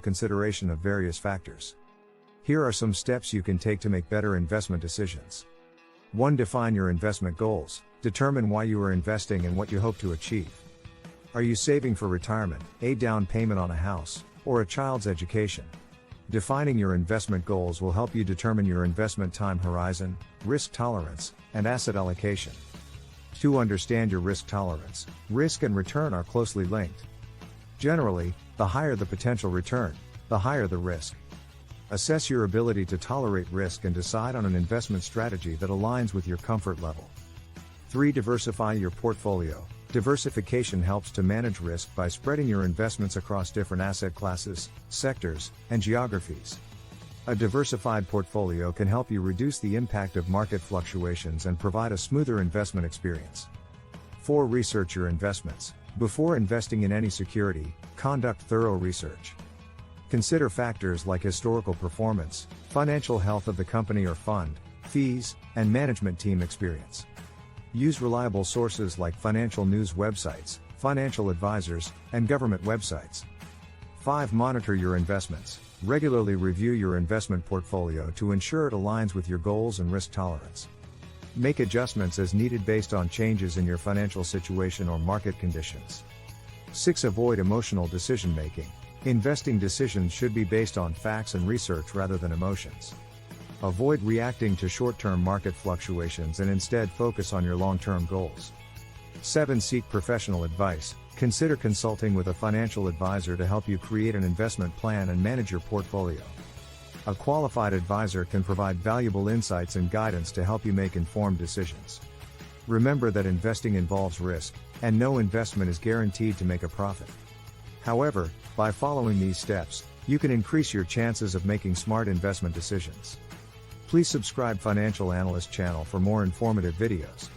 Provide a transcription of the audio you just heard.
consideration of various factors. Here are some steps you can take to make better investment decisions. 1. Define your investment goals. Determine why you are investing and what you hope to achieve. Are you saving for retirement, a down payment on a house, or a child's education? Defining your investment goals will help you determine your investment time horizon, risk tolerance, and asset allocation. 2. Understand your risk tolerance. Risk and return are closely linked. Generally, the higher the potential return, the higher the risk. Assess your ability to tolerate risk and decide on an investment strategy that aligns with your comfort level. 3. Diversify your portfolio. Diversification helps to manage risk by spreading your investments across different asset classes, sectors, and geographies. A diversified portfolio can help you reduce the impact of market fluctuations and provide a smoother investment experience. 4. Research your investments. Before investing in any security, conduct thorough research. Consider factors like historical performance, financial health of the company or fund, fees, and management team experience. Use reliable sources like financial news websites, financial advisors, and government websites. 5. Monitor your investments. Regularly review your investment portfolio to ensure it aligns with your goals and risk tolerance. Make adjustments as needed based on changes in your financial situation or market conditions. 6. Avoid emotional decision making. Investing decisions should be based on facts and research rather than emotions. Avoid reacting to short-term market fluctuations and instead focus on your long-term goals. 7. Seek professional advice. Consider consulting with a financial advisor to help you create an investment plan and manage your portfolio. A qualified advisor can provide valuable insights and guidance to help you make informed decisions. Remember that investing involves risk, and no investment is guaranteed to make a profit. However, by following these steps, you can increase your chances of making smart investment decisions. Please subscribe Financial Analyst channel for more informative videos.